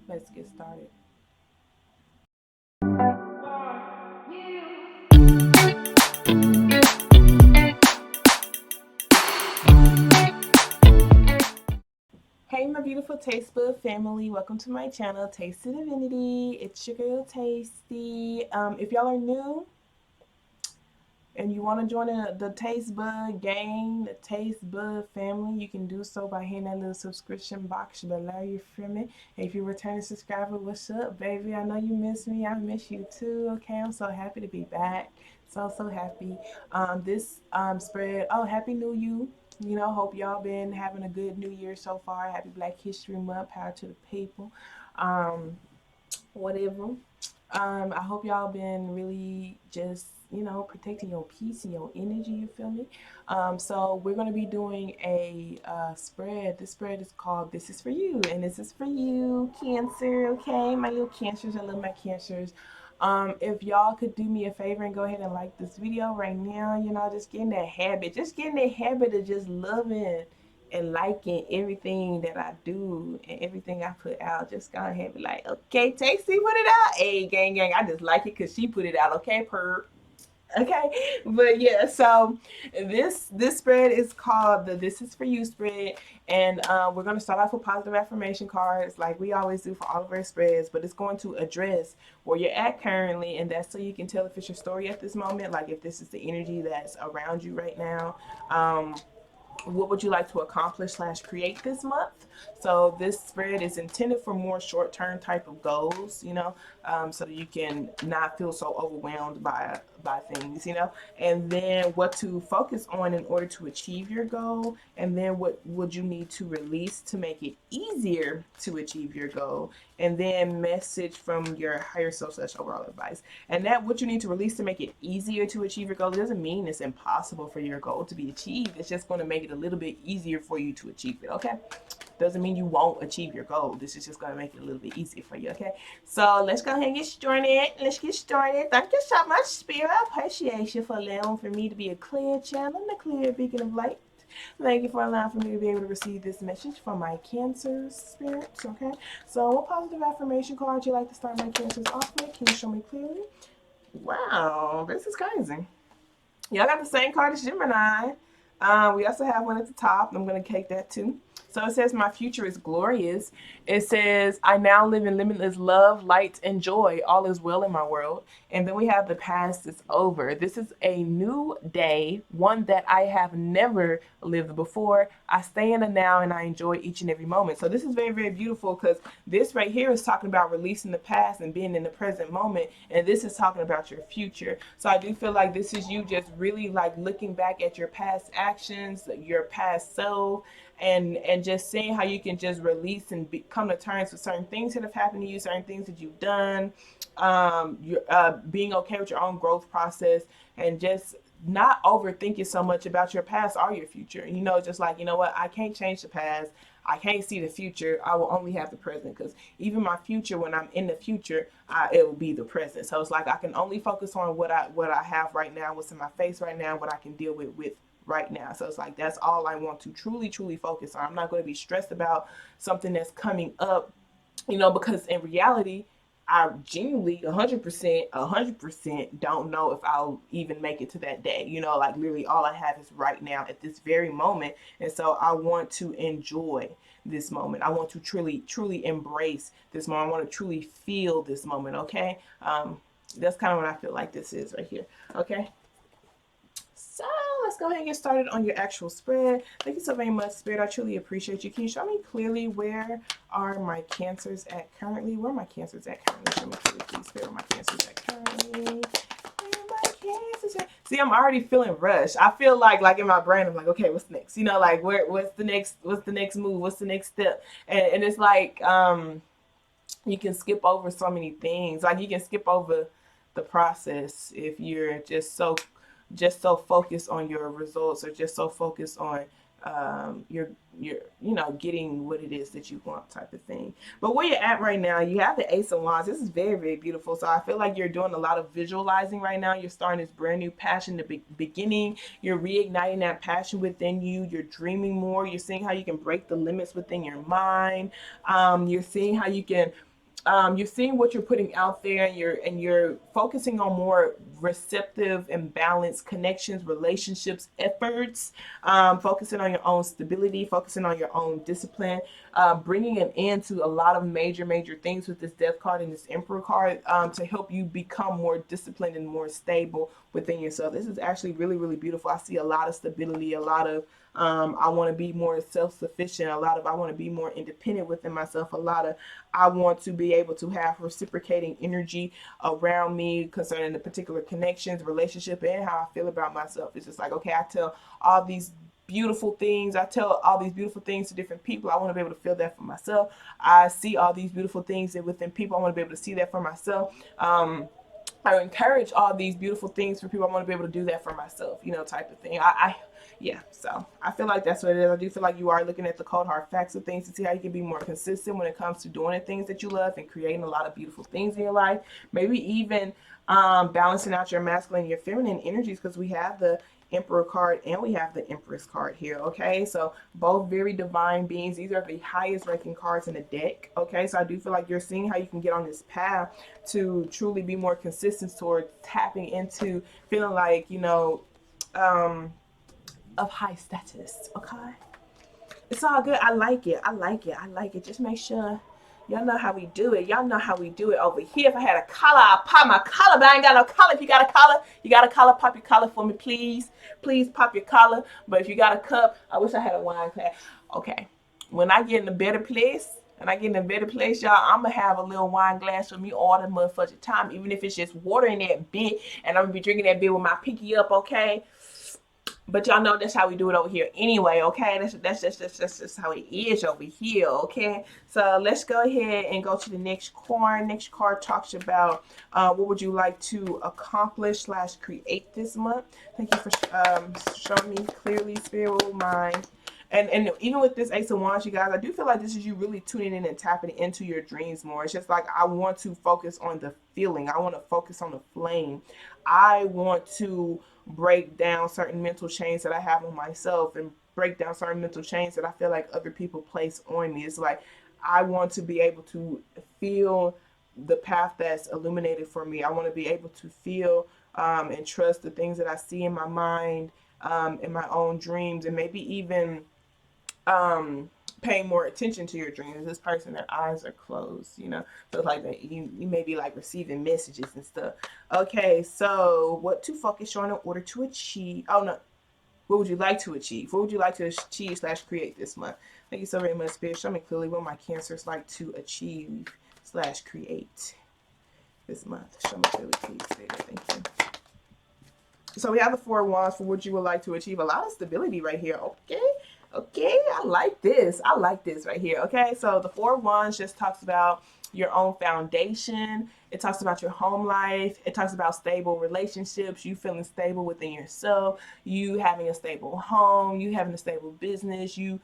Let's get started. Hey, my beautiful taste bud family, welcome to my channel, TasteOfDivinity. It's your girl, Tastee. If y'all are new and you want to join the Taste Bud gang, the Taste Bud family, you can do so by hitting that little subscription box below. You feel me? And if you're a returning subscriber, what's up, baby? I know you miss me. I miss you too. Okay, I'm so happy to be back. So happy. This spread. Oh, happy New You. You know, hope y'all been having a good New Year so far. Happy Black History Month. Power to the people. Um, Whatever. I hope y'all been really just, protecting your peace and your energy. You feel me? So we're gonna be doing a spread. This spread is called "This Is for You," and this is for you, Cancer. Okay, my little cancers. I love my cancers. If y'all could do me a favor and go ahead and like this video right now, just get in that habit. Just get in that habit of just loving and liking everything that I do and everything I put out. Just go ahead and be like, okay, Tasty put it out. Hey, gang, gang, I just like it because she put it out. Okay, per. Okay, but yeah, so this spread is called the "This Is For You" spread, and we're gonna start off with positive affirmation cards, like we always do for all of our spreads. But it's going to address where you're at currently, and that's so you can tell if it's your story at this moment, like if this is the energy that's around you right now. What would you like to accomplish slash create this month? So this spread is intended for more short-term type of goals, so that you can not feel so overwhelmed by things, and then what to focus on in order to achieve your goal, and then what would you need to release to make it easier to achieve your goal, and then message from your higher self slash overall advice. And that what you need to release to make it easier to achieve your goal doesn't mean it's impossible for your goal to be achieved. It's just going to make it a little bit easier for you to achieve it. Okay, doesn't mean you won't achieve your goal. This is just going to make it a little bit easier for you. Okay, so let's go ahead and get started. Thank you so much, Spirit. I appreciate you for allowing for me to be a clear channel and a clear beacon of light. Thank you for allowing for me to be able to receive this message from my Cancer spirits. Okay, so what positive affirmation card would you like to start my Cancers off with? Can you show me clearly? Wow, this is crazy. Y'all got the same card as Gemini. We also have one at the top. I'm going to take that too. So it says, "My future is glorious." It says, "I now live in limitless love, light, and joy. All is well in my world." And then we have, "The past is over. This is a new day, one that I have never lived before. I stay in the now and I enjoy each and every moment." So this is very, very beautiful because this right here is talking about releasing the past and being in the present moment. And this is talking about your future. So I do feel like this is you just really like looking back at your past actions, your past self, and just seeing how you can just release and come to terms with certain things that have happened to you, certain things that you've done, you're being okay with your own growth process, and just not overthinking so much about your past or your future. Just like, what, I can't change the past, I can't see the future, I will only have the present, because even my future, when I'm in the future, it will be the present. So it's like I can only focus on what I have right now, what's in my face right now, what I can deal with right now. So it's like that's all I want to truly focus on. I'm not going to be stressed about something that's coming up, because in reality, I genuinely 100% don't know if I'll even make it to that day. Like literally all I have is right now at this very moment. And so I want to enjoy this moment. I want to truly embrace this moment. I want to truly feel this moment. Okay. That's kind of what I feel like this is right here. Okay. So let's go ahead and get started on your actual spread. Thank you so very much, Spirit. I truly appreciate you. Can you show me clearly where are my cancers at currently? Where are my cancers at currently? Show me clearly, please, Spirit, where my cancers at currently. Where are my cancers at? See, I'm already feeling rushed. I feel like in my brain, I'm like, okay, what's next? Like what's the next move? What's the next step? And it's like you can skip over so many things. Like you can skip over the process if you're just so focused on your results, or just so focused on your getting what it is that you want, type of thing. But where you're at right now, you have the Ace of Wands. This is very, very beautiful. So I feel like you're doing a lot of visualizing right now. You're starting this brand new passion, the beginning. You're reigniting that passion within you. You're dreaming more. You're seeing how you can break the limits within your mind. You're seeing how you can you're seeing what you're putting out there, and you're focusing on more receptive and balanced connections, relationships, efforts, focusing on your own stability, focusing on your own discipline, bringing an end to a lot of major things with this death card and this emperor card, to help you become more disciplined and more stable within yourself. This is actually really beautiful. I see a lot of stability, a lot of I want to be more self-sufficient, a lot of I want to be more independent within myself, a lot of I want to be able to have reciprocating energy around me concerning the particular connections, relationship, and how I feel about myself. It's just like, okay, I tell all these beautiful things. I tell all these beautiful things to different people. I want to be able to feel that for myself. I see all these beautiful things within people. I want to be able to see that for myself. I encourage all these beautiful things for people. I want to be able to do that for myself, type of thing. Yeah, so I feel like that's what it is. I do feel like you are looking at the cold hard facts of things to see how you can be more consistent when it comes to doing the things that you love and creating a lot of beautiful things in your life. Maybe even balancing out your masculine and your feminine energies, because we have the Emperor card and we have the Empress card here. Okay, so both very divine beings. These are the highest ranking cards in the deck. Okay, so I do feel like you're seeing how you can get on this path to truly be more consistent toward tapping into feeling like, of high status. Okay, it's all good. I like it. I like it. I like it. Just make sure y'all know how we do it. Y'all know how we do it over here. If I had a collar, I'll pop my collar, but I ain't got no collar. If you got a collar, pop your collar for me, please. Please pop your collar. But if you got a cup, I wish I had a wine glass. Okay. When I get in a better place, y'all, I'm gonna have a little wine glass for me all the motherfucking time, even if it's just water in that bit, and I'm gonna be drinking that bit with my pinky up, okay? But y'all know that's how we do it over here anyway, okay? That's just how it is over here, okay? So let's go ahead and go to the next card. Next card talks about what would you like to accomplish / create this month. Thank you for showing me clearly, spirit, mind. And even with this Ace of Wands, you guys, I do feel like this is you really tuning in and tapping into your dreams more. It's just like I want to focus on the feeling. I want to focus on the flame. I want to break down certain mental chains that I have on myself and break down certain mental chains that I feel like other people place on me. It's like I want to be able to feel the path that's illuminated for me. I want to be able to feel and trust the things that I see in my mind, in my own dreams, and maybe even paying more attention to your dreams. This person, their eyes are closed, so it's like that you may be like receiving messages and stuff. Okay, so what to focus on in order to achieve? Oh no, what would you like to achieve? What would you like to achieve / create this month? Thank you so very much, Spirit. Show me clearly what my Cancers like to achieve / create this month. Show me clearly, please, Spirit. Thank you. So we have the Four of Wands for what you would like to achieve. A lot of stability right here. Okay, I like this. I like this right here. Okay, so the Four of Wands just talks about your own foundation. It talks about your home life. It talks about stable relationships, you feeling stable within yourself, you having a stable home, you having a stable business, you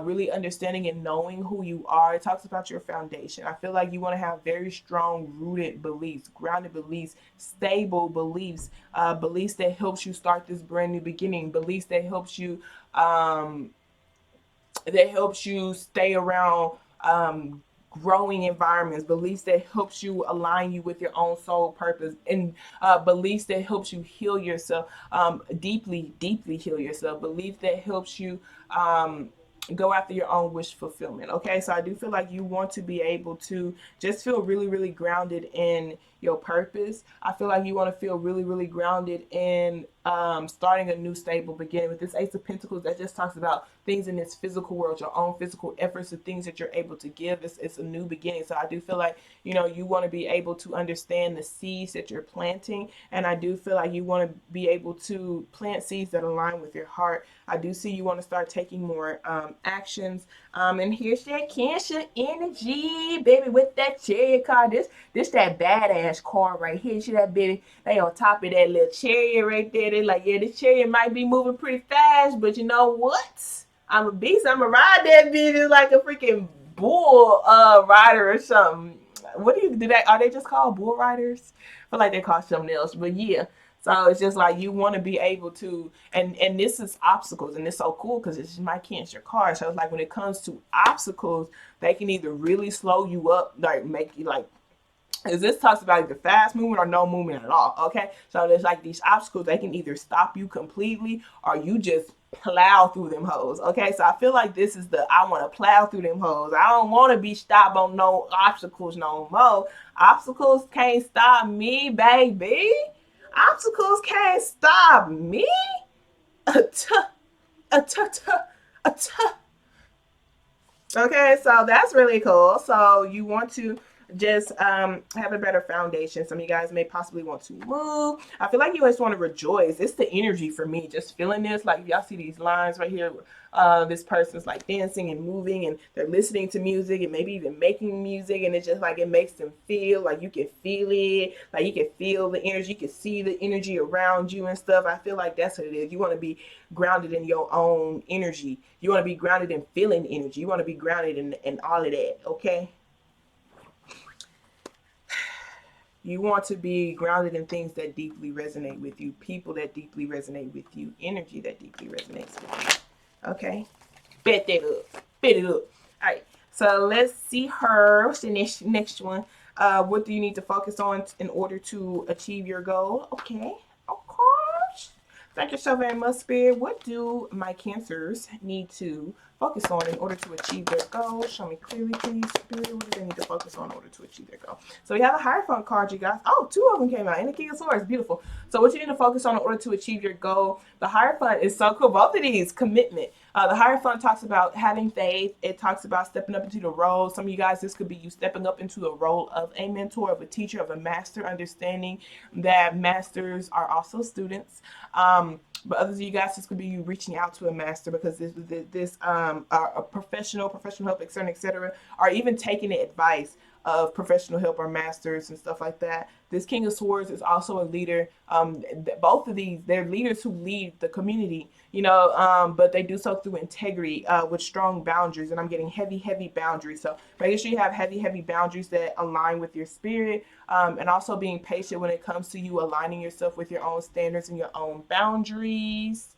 really understanding and knowing who you are. It talks about your foundation. I feel like you want to have very strong rooted beliefs, grounded beliefs, stable beliefs, beliefs that helps you start this brand new beginning, beliefs that helps you stay around growing environments, beliefs that helps you align you with your own soul purpose, and beliefs that helps you heal yourself, deeply heal yourself, belief that helps you go after your own wish fulfillment. Okay, so I do feel like you want to be able to just feel really grounded in your purpose. I feel like you want to feel really grounded in starting a new stable beginning. With this Ace of Pentacles, that just talks about things in this physical world, your own physical efforts, the things that you're able to give. It's a new beginning. So I do feel like, you want to be able to understand the seeds that you're planting. And I do feel like you want to be able to plant seeds that align with your heart. I do see you want to start taking more actions. And here's that Cancer energy, baby, with that Chariot card. This that badass card right here. See that, baby? They on top of that little chariot right there. They like, yeah, this chariot might be moving pretty fast, but you know what? I'm a beast. I'm gonna ride that bitch like a freaking bull rider or something. What do that? Are they just called bull riders? I feel like they call something else, but yeah. So it's just like you want to be able to, and this is obstacles, and it's so cool because it's my Cancer card. So it's like when it comes to obstacles, they can either really slow you up, like make you like, because this talks about either fast movement or no movement at all. Okay, so there's like these obstacles, they can either stop you completely or you just plow through them hoes. Okay, so I feel like this is the I want to plow through them hoes. I don't want to be stopped on no obstacles no more. Obstacles can't stop me, baby. Obstacles can't stop me. Okay, so that's really cool. So you want to just have a better foundation. Some of you guys may possibly want to move. I feel like you always want to rejoice. It's the energy for me, just feeling this. Like y'all see these lines right here. This person's like dancing and moving, and they're listening to music, and maybe even making music, and it's just like it makes them feel like you can feel it, like you can feel the energy, you can see the energy around you and stuff. I feel like that's what it is. You want to be grounded in your own energy. You want to be grounded in feeling energy. You want to be grounded in all of that, okay? You want to be grounded in things that deeply resonate with you, people that deeply resonate with you, energy that deeply resonates with you, okay? Bet that up. Bet it up. All right. So let's see her. What's the next one? What do you need to focus on in order to achieve your goal? Okay. Of course. Thank you so very much, Spirit. What do my Cancers need to focus on in order to achieve their goal? Show me clearly, please, Spirit. What do they need to focus on in order to achieve their goal? So we have a Hierophant card, you guys. Oh, two of them came out. And the King of Swords. Beautiful. So what you need to focus on in order to achieve your goal? The Hierophant is so cool. Both of these, commitment. The Hierophant talks about having faith. It talks about stepping up into the role. Some of you guys, this could be you stepping up into the role of a mentor, of a teacher, of a master, understanding that masters are also students. But others of you guys, this could be you reaching out to a master because this a professional help, etc., or even taking the advice of professional help or masters and stuff like that. This King of Swords is also a leader. Both of these, they're leaders who lead the community, but they do so through integrity with strong boundaries. And I'm getting heavy boundaries. So making sure you have heavy boundaries that align with your spirit, and also being patient when it comes to you aligning yourself with your own standards and your own boundaries.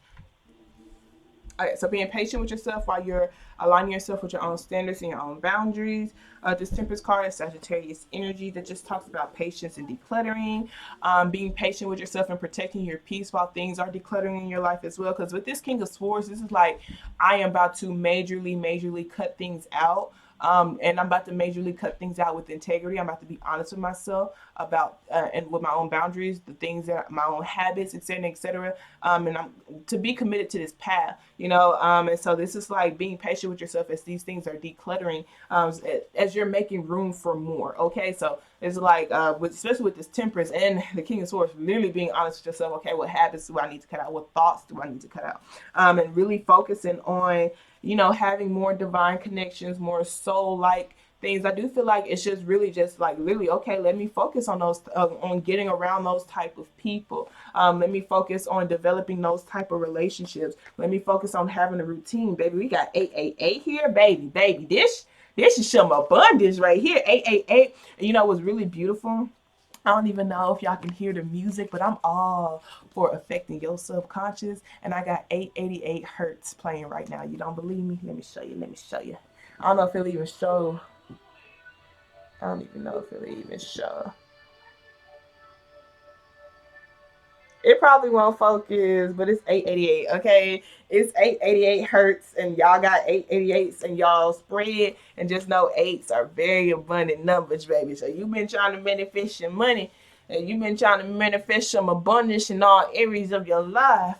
All right, so being patient with yourself while you're aligning yourself with your own standards and your own boundaries. This Temperance card is Sagittarius energy that just talks about patience and decluttering, being patient with yourself and protecting your peace while things are decluttering in your life as well. Because with this King of Swords, this is like I am about to majorly cut things out. And I'm about to majorly cut things out with integrity. I'm about to be honest with myself about and with my own boundaries, the things that my own habits, etc., etc. And I'm to be committed to this path, And so this is like being patient with yourself as these things are decluttering, as you're making room for more. Okay, so it's like especially with this Temperance and the King of Swords, literally being honest with yourself. Okay, what habits do I need to cut out? What thoughts do I need to cut out? And really focusing on having more divine connections, more soul like things. I do feel like it's just really just like literally, okay, let me focus on those, on getting around those type of people. Let me focus on developing those type of relationships. Let me focus on having a routine, baby. We got 888 here, baby. This is some abundance right here. 888. What's really beautiful, I don't even know if y'all can hear the music, but I'm all for affecting your subconscious. And I got 888 hertz playing right now. You don't believe me? Let me show you. I don't know if it'll even show. I don't even know if it'll even show. It probably won't focus, but it's 888, okay? It's 888 hertz, and y'all got 888s and y'all spread, and just know eights are very abundant numbers, baby. So you've been trying to manifest your money, and you've been trying to manifest some abundance in all areas of your life.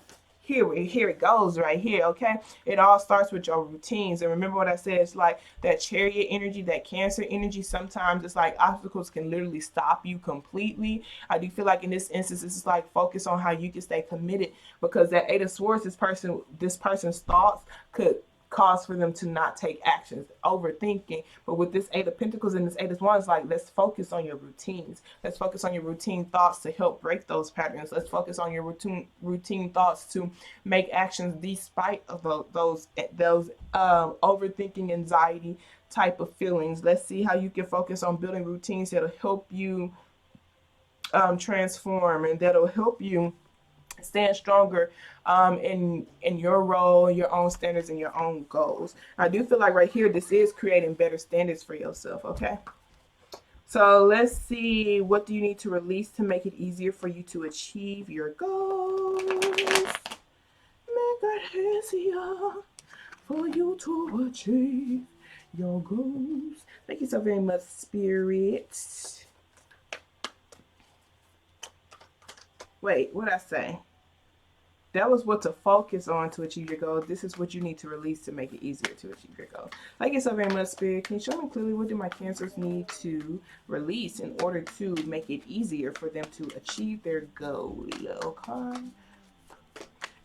Here it goes right here, okay? It all starts with your routines. And remember what I said, it's like that Chariot energy, that Cancer energy. Sometimes it's like obstacles can literally stop you completely. I do feel like in this instance, this is like focus on how you can stay committed, because that Eight of Swords, this person's thoughts could cause for them to not take actions, overthinking. But with this Eight of Pentacles and this Eight of Wands, like, let's focus on your routines. Let's focus on your routine thoughts to help break those patterns. Let's focus on your routine thoughts to make actions despite of those overthinking, anxiety type of feelings. Let's see how you can focus on building routines that'll help you transform, and that'll help you stand stronger in your role, your own standards, and your own goals. I do feel like right here, this is creating better standards for yourself. Okay. So let's see, what do you need to release to make it easier for you to achieve your goals? Make it easier for you to achieve your goals. Thank you so very much, Spirit. Wait, what did I say? That was what to focus on to achieve your goals. This is what you need to release to make it easier to achieve your goals. Thank you so very much, Spirit. Can you show me clearly what do my cancers need to release in order to make it easier for them to achieve their goal? Okay.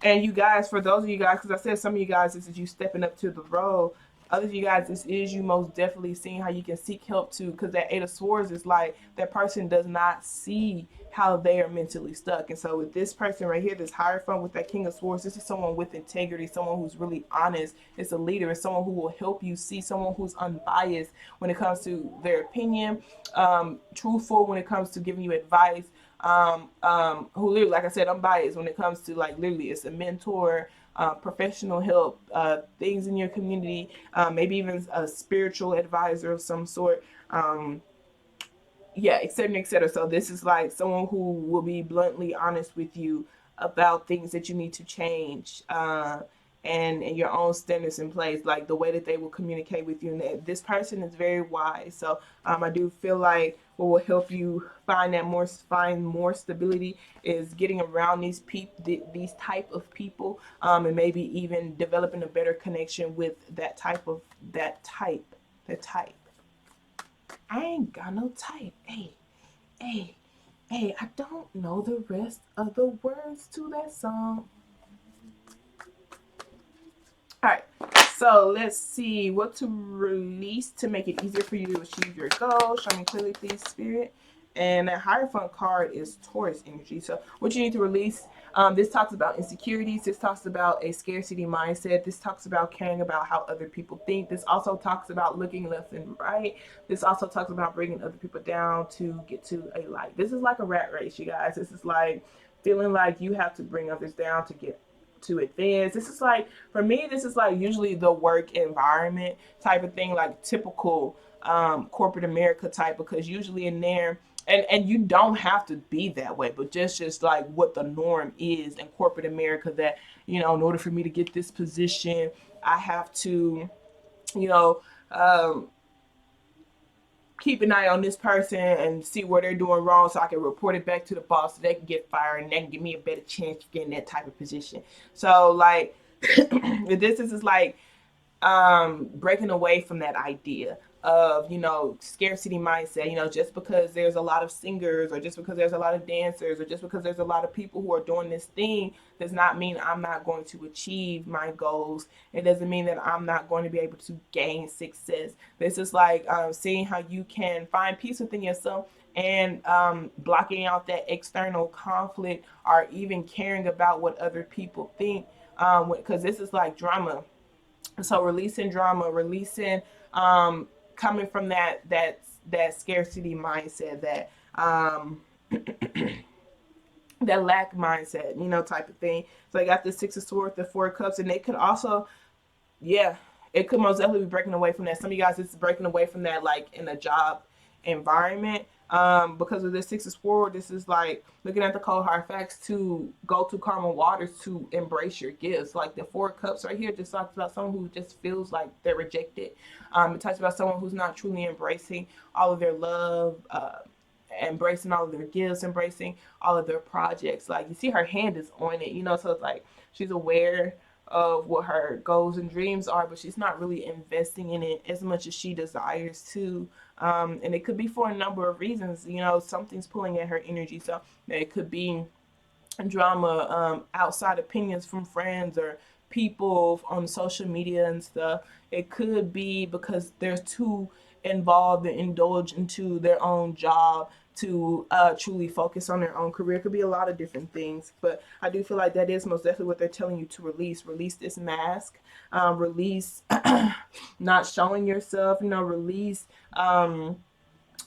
And you guys, for those of you guys, because I said some of you guys, this is you stepping up to the role. Others of you guys, this is you most definitely seeing how you can seek help too, because that Eight of Swords is like that person does not see how they are mentally stuck. And so with this person right here, this Hierophant with that King of Swords, this is someone with integrity, someone who's really honest. It's a leader. It's someone who will help you see, someone who's unbiased when it comes to their opinion, truthful when it comes to giving you advice, who literally, like I said, I'm biased when it comes to like literally it's a mentor, professional help, things in your community, maybe even a spiritual advisor of some sort. Yeah, et cetera, et cetera. So this is like someone who will be bluntly honest with you about things that you need to change, and your own standards in place, like the way that they will communicate with you. And this person is very wise. So I do feel like what will help you find more stability is getting around these type of people, and maybe even developing a better connection with that type. I ain't got no type. Hey, hey, hey, I don't know the rest of the words to that song. All right, so let's see what to release to make it easier for you to achieve your goal. Show me clearly, please, Spirit. And that Hierophant card is Taurus energy. So what you need to release, this talks about insecurities. This talks about a scarcity mindset. This talks about caring about how other people think. This also talks about looking left and right. This also talks about bringing other people down to get to a light. This is like a rat race, you guys. This is like feeling like you have to bring others down to get to advance. This is like, for me, this is like usually the work environment type of thing, like typical corporate America type, because usually in there, and you don't have to be that way, but just like what the norm is in corporate America, that in order for me to get this position, I have to, you know, um, keep an eye on this person and see what they're doing wrong, so I can report it back to the boss so they can get fired and they can give me a better chance of getting that type of position. So like this is like breaking away from that idea of scarcity mindset. Just because there's a lot of singers, or just because there's a lot of dancers, or just because there's a lot of people who are doing this thing, does not mean I'm not going to achieve my goals. It doesn't mean that I'm not going to be able to gain success. This is like seeing how you can find peace within yourself, and blocking out that external conflict, or even caring about what other people think, because this is like drama. So releasing drama, releasing coming from that scarcity mindset, that lack mindset, type of thing. So I got the Six of Swords, the Four of Cups, and they could also, yeah, it could most definitely be breaking away from that. Some of you guys, it's breaking away from that, like in a job environment. Because of this Six of Swords, this is like looking at the cold hard facts, to go to calmer waters, to embrace your gifts. Like the Four of Cups right here just talks about someone who just feels like they're rejected. It talks about someone who's not truly embracing all of their love, embracing all of their gifts, embracing all of their projects. Like you see her hand is on it, so it's like she's aware of what her goals and dreams are, but she's not really investing in it as much as she desires to. And it could be for a number of reasons. Something's pulling at her energy. So it could be drama, outside opinions from friends or people on social media and stuff. It could be because they're too involved and indulge into their own job to truly focus on their own career. It could be a lot of different things, but I do feel like that is most definitely what they're telling you to release this mask, release not showing yourself, release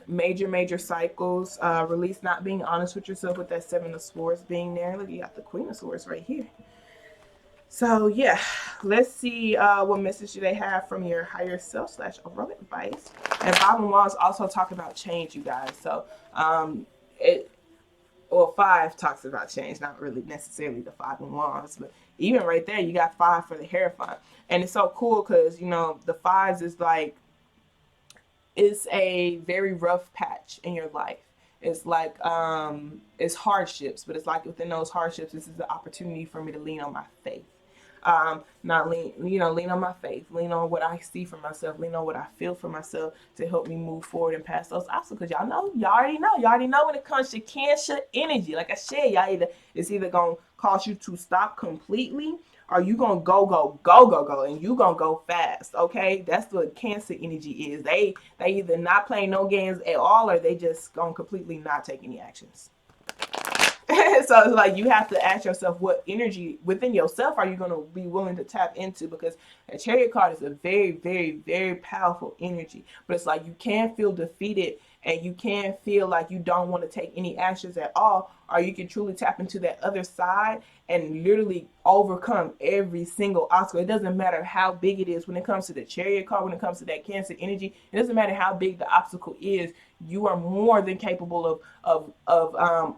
major cycles. Release not being honest with yourself with that Seven of Swords being there. Look, you got the Queen of Swords right here. So yeah, let's see what message do they have from your higher self slash overall advice. And Five of Wands also talk about change, you guys. So it well, five talks about change, not really necessarily the Five of Wands, but even right there, you got five for the Hierophant, and it's so cool because you know the fives is like it's a very rough patch in your life. It's like it's hardships, but it's like within those hardships, this is the opportunity for me to lean on my faith. Not lean, lean on my faith, lean on what I see for myself, lean on what I feel for myself to help me move forward and past those obstacles. Y'all already know when it comes to Cancer energy. Like I said, it's either gonna cause you to stop completely, or you gonna go, and you gonna go fast. Okay, that's what Cancer energy is. They either not playing no games at all, or they just gonna completely not take any actions. So it's like you have to ask yourself what energy within yourself are you going to be willing to tap into, because a Chariot card is a very powerful energy, but it's like you can feel defeated and you can feel like you don't want to take any actions at all, or you can truly tap into that other side and literally overcome every single obstacle. It doesn't matter how big it is. When it comes to the Chariot card, when it comes to that Cancer energy, it doesn't matter how big the obstacle is. You are more than capable of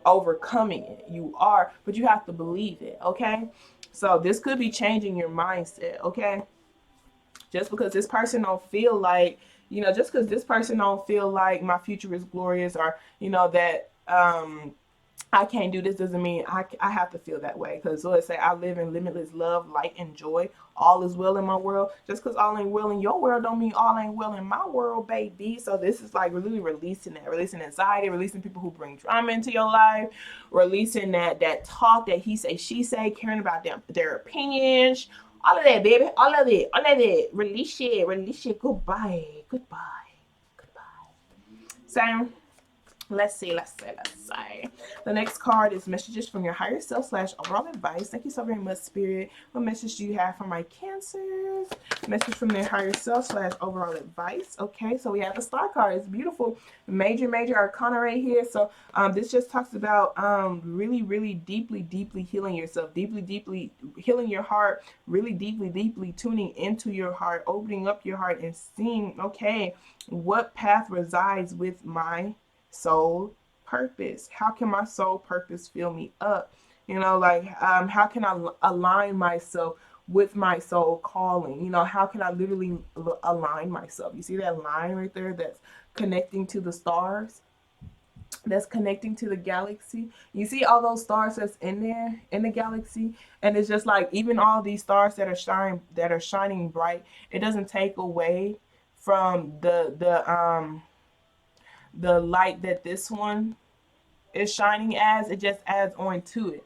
overcoming it. You are, but you have to believe it. Okay, so this could be changing your mindset. Okay, just because this person don't feel like, just because this person don't feel like my future is glorious, or that I can't do this, doesn't mean I have to feel that way. Because let's say I live in limitless love, light, and joy. All is well in my world. Just because all ain't well in your world don't mean all ain't well in my world, baby. So this is like really releasing that, releasing anxiety, releasing people who bring drama into your life, releasing that talk that he say, she say, caring about their opinions. All of that, baby. All of it. Release it. Goodbye. Same. Let's see. The next card is messages from your higher self slash overall advice. Thank you so very much, Spirit. What message do you have for my Cancers? Message from their higher self slash overall advice. Okay, so we have the star card. It's beautiful. Major arcana right here. So this just talks about really deeply healing yourself, deeply healing your heart, really deeply tuning into your heart, opening up your heart and seeing, okay, what path resides with my soul purpose. How can my soul purpose fill me up? How can I align myself with my soul calling? How can I literally align myself? You see that line right there that's connecting to the stars, that's connecting to the galaxy. You see all those stars that's in there in the galaxy, and it's just like even all these stars that are shining bright, it doesn't take away from the light that this one is shining as. It just adds on to it.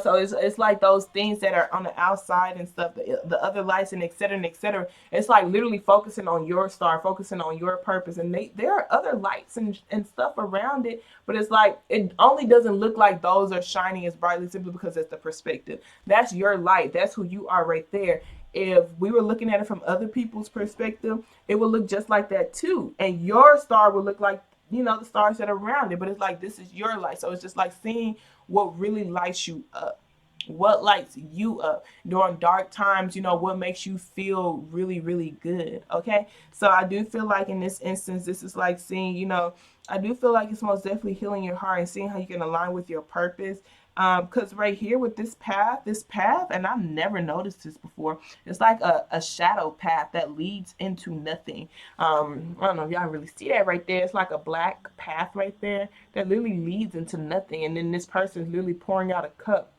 So it's like those things that are on the outside and stuff, the other lights and et cetera and et cetera. It's like literally focusing on your star, focusing on your purpose. And there are other lights and stuff around it, but it's like it only doesn't look like those are shining as brightly simply because it's the perspective. That's your light. That's who you are right there. If we were looking at it from other people's perspective, it would look just like that too. And your star would look like the stars that are around it, but it's like this is your light. So it's just like seeing what really lights you up, what lights you up during dark times, what makes you feel really good. Okay, so I do feel like in this instance, this is like seeing, I do feel like it's most definitely healing your heart and seeing how you can align with your purpose. Because right here with this path, and I've never noticed this before, it's like a shadow path that leads into nothing. I don't know if y'all really see that right there. It's like a black path right there that literally leads into nothing, and then this person is literally pouring out a cup.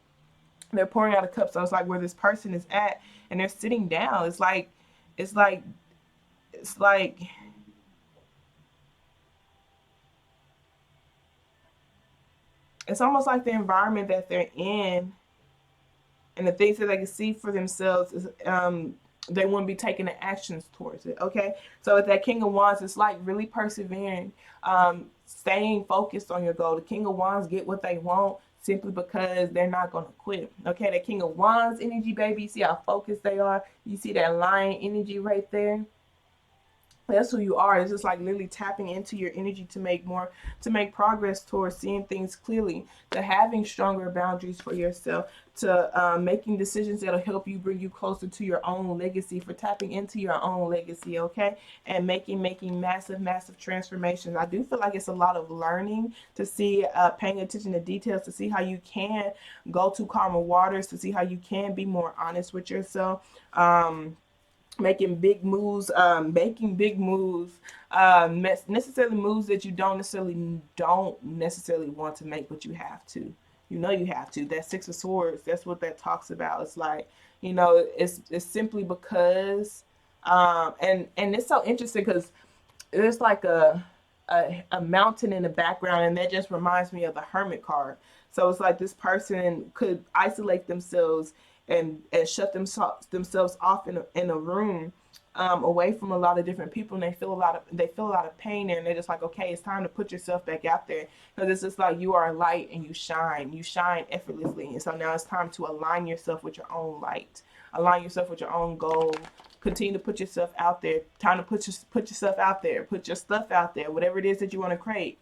They're pouring out a cup, so it's like where this person is at, and they're sitting down. It's like it's almost like the environment that they're in and the things that they can see for themselves is they wouldn't be taking the actions towards it. Okay, so with that King of Wands, it's like really persevering, staying focused on your goal. The King of Wands get what they want simply because they're not going to quit. Okay, the King of Wands energy, baby, you see how focused they are. You see that lion energy right there. That's who you are. It's just like literally tapping into your energy to make progress towards seeing things clearly, to having stronger boundaries for yourself, to making decisions that'll help you bring you closer to your own legacy, for tapping into your own legacy, okay? And making massive transformations. I do feel like it's a lot of learning to see, paying attention to details, to see how you can go to calmer waters, to see how you can be more honest with yourself. Making big moves, necessarily moves that you don't necessarily want to make, but you have to. You know you have to. That Six of Swords, that's what that talks about. It's like, it's simply because, and it's so interesting because there's like a mountain in the background, and that just reminds me of the Hermit card. So it's like this person could isolate themselves and shut themselves off in a room, away from a lot of different people, and they feel a lot of pain there, and they're just like, okay, it's time to put yourself back out there, because it's just like you are a light and you shine effortlessly, and so now it's time to align yourself with your own light, align yourself with your own goal. Continue to put yourself out there. Time to put yourself out there. Put your stuff out there. Whatever it is that you want to create.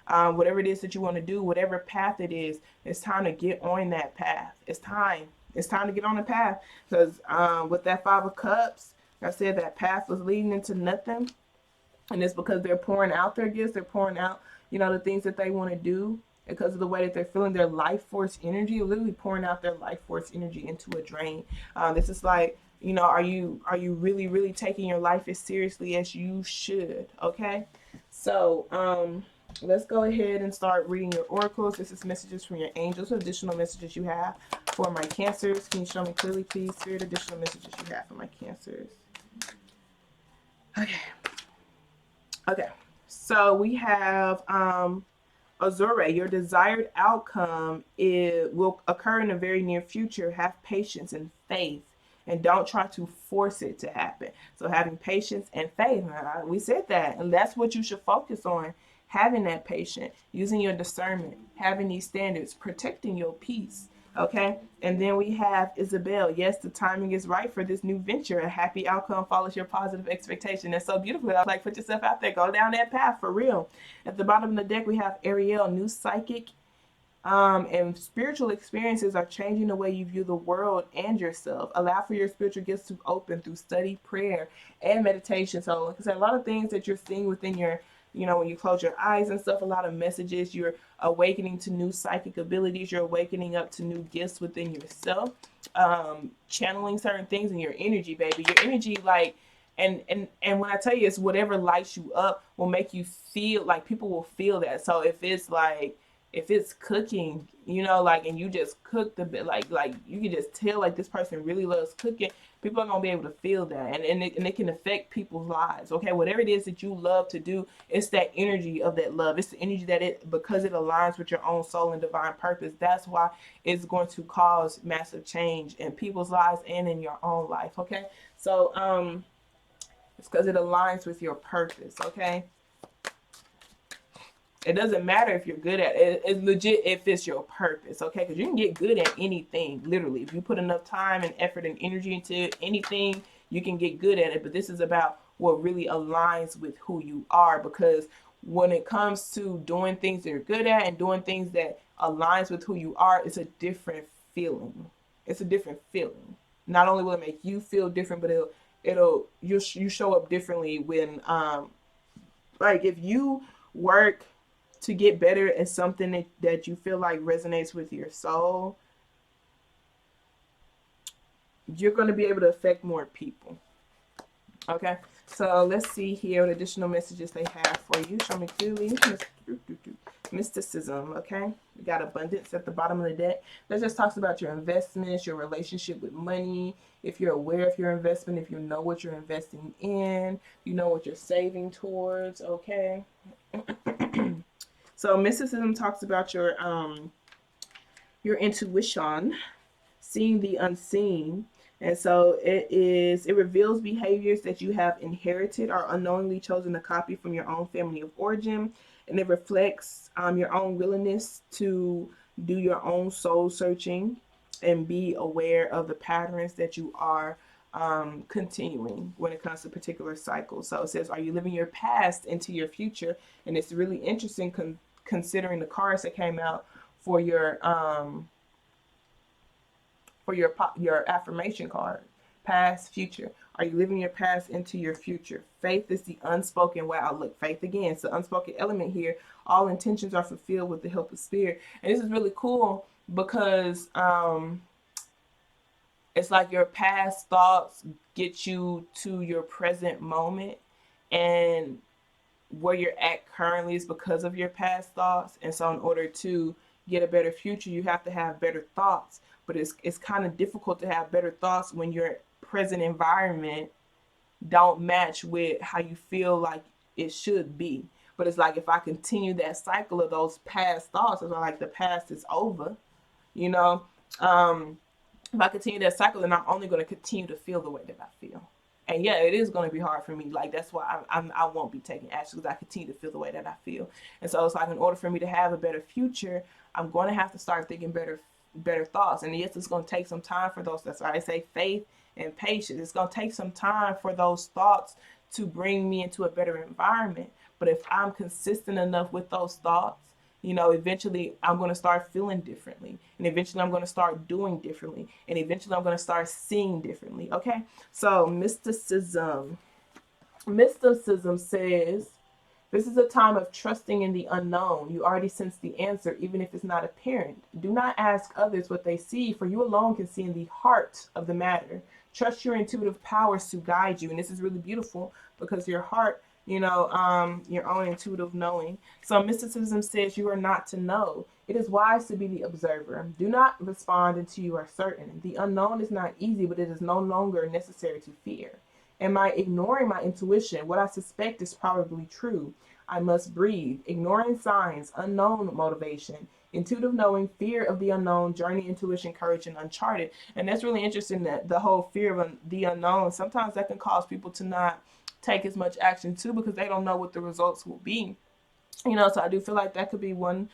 Whatever it is that you want to do, whatever path it is, it's time to get on that path. It's time. It's time to get on the path, because with that Five of Cups, like I said, that path was leading into nothing, and it's because they're pouring out their gifts. They're pouring out, the things that they want to do, because of the way that they're feeling, their life force energy, literally pouring out their life force energy into a drain. This is like, are you really taking your life as seriously as you should? Okay, so let's go ahead and start reading your oracles. This is messages from your angels, additional messages you have for my Cancers. Can you show me clearly, please, Spirit, additional messages you have for my Cancers? Okay, so we have Azure, your desired outcome will occur in the very near future. Have patience and faith, and don't try to force it to happen. So having patience and faith, we said that, and that's what you should focus on. Having that patience, using your discernment, having these standards, protecting your peace. Okay, and then we have Isabel. Yes, the timing is right for this new venture. A happy outcome follows your positive expectation. That's so beautiful. I was like, put yourself out there, go down that path for real. At the bottom of the deck, we have Ariel, new psychic and spiritual experiences are changing the way you view the world and yourself. Allow for your spiritual gifts to open through study, prayer, and meditation. So, like I said, a lot of things that you're seeing within your, when you close your eyes and stuff, a lot of messages, you're awakening to new psychic abilities, you're awakening up to new gifts within yourself, channeling certain things in your energy, baby. Your energy, like, and when I tell you, it's whatever lights you up will make you feel like, people will feel that. So if it's cooking, like, and you just cook the bit, like you can just tell, like, this person really loves cooking, people are gonna be able to feel that, and it can affect people's lives. Okay, whatever it is that you love to do, it's that energy of that love. It's the energy that because it aligns with your own soul and divine purpose. That's why it's going to cause massive change in people's lives and in your own life. Okay, so it's because it aligns with your purpose. Okay. It doesn't matter if you're good at it. It's legit if it's your purpose, okay? Because you can get good at anything, literally. If you put enough time and effort and energy into anything, you can get good at it. But this is about what really aligns with who you are. Because when it comes to doing things that you're good at and doing things that aligns with who you are, it's a different feeling. It's a different feeling. Not only will it make you feel different, but you show up differently when like, if you work to get better at something that you feel like resonates with your soul, you're going to be able to affect more people. Okay, so let's see here what additional messages they have for you. Show me clearly. Mysticism. Okay, we got abundance at the bottom of the deck. That just talks about your investments, your relationship with money, if you're aware of your investment, if you know what you're investing in, you know what you're saving towards. Okay. So mysticism talks about your intuition, seeing the unseen. And so it reveals behaviors that you have inherited or unknowingly chosen to copy from your own family of origin. And it reflects your own willingness to do your own soul searching and be aware of the patterns that you are continuing when it comes to particular cycles. So it says, are you living your past into your future? And it's really interesting considering the cards that came out for your affirmation card. Past, future. Are you living your past into your future? Faith is the unspoken. Wow, look, faith again. It's the unspoken element here. All intentions are fulfilled with the help of spirit. And this is really cool because it's like your past thoughts get you to your present moment, and where you're at currently is because of your past thoughts. And so in order to get a better future, you have to have better thoughts. But it's kind of difficult to have better thoughts when your present environment don't match with how you feel like it should be. But it's like if I continue that cycle of those past thoughts, it's like the past is over, you know. If I continue that cycle, then I'm only going to continue to feel the way that I feel. And yeah, it is going to be hard for me. Like that's why I won't be taking action, because I continue to feel the way that I feel. And so it's like in order for me to have a better future, I'm going to have to start thinking better thoughts. And yes, it's going to take some time for those. That's why I say faith and patience. It's going to take some time for those thoughts to bring me into a better environment. But if I'm consistent enough with those thoughts, you know, eventually I'm going to start feeling differently, and eventually I'm going to start doing differently, and eventually I'm going to start seeing differently. Okay, so mysticism says this is a time of trusting in the unknown. You already sense the answer, even if it's not apparent. Do not ask others what they see, for you alone can see in the heart of the matter. Trust your intuitive powers to guide you. And this is really beautiful because your heart, your own intuitive knowing. So mysticism says you are not to know. It is wise to be the observer. Do not respond until you are certain. The unknown is not easy, but it is no longer necessary to fear. Am I ignoring my intuition? What I suspect is probably true. I must breathe. Ignoring signs, unknown motivation, intuitive knowing, fear of the unknown, journey, intuition, courage, and uncharted. And that's really interesting, that the whole fear of the unknown, sometimes that can cause people to not take as much action too, because they don't know what the results will be. So I do feel like that could be one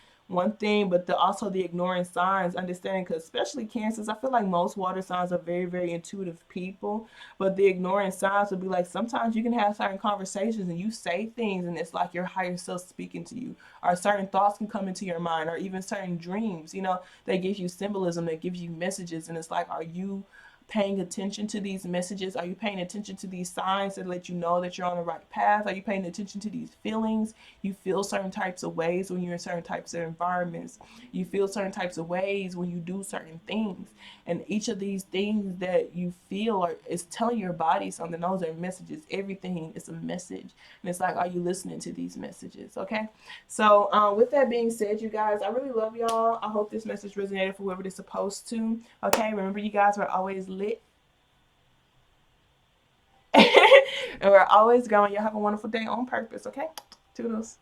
thing, but also the ignoring signs, understanding, because especially cancers, I feel like most water signs are very, very intuitive people, but the ignoring signs would be like sometimes you can have certain conversations and you say things and it's like your higher self speaking to you, or certain thoughts can come into your mind, or even certain dreams, they give you symbolism, that gives you messages, and it's like, are you paying attention to these messages? Are you paying attention to these signs that let you know that you're on the right path? Are you paying attention to these feelings? You feel certain types of ways when you're in certain types of environments. You feel certain types of ways when you do certain things. And each of these things that you feel is telling your body something. Those are messages. Everything is a message. And it's like, are you listening to these messages? Okay. So with that being said, you guys, I really love y'all. I hope this message resonated for whoever it's supposed to. Okay. Remember, you guys are always lit. And we're always going. Y'all have a wonderful day on purpose. Okay. Toodles.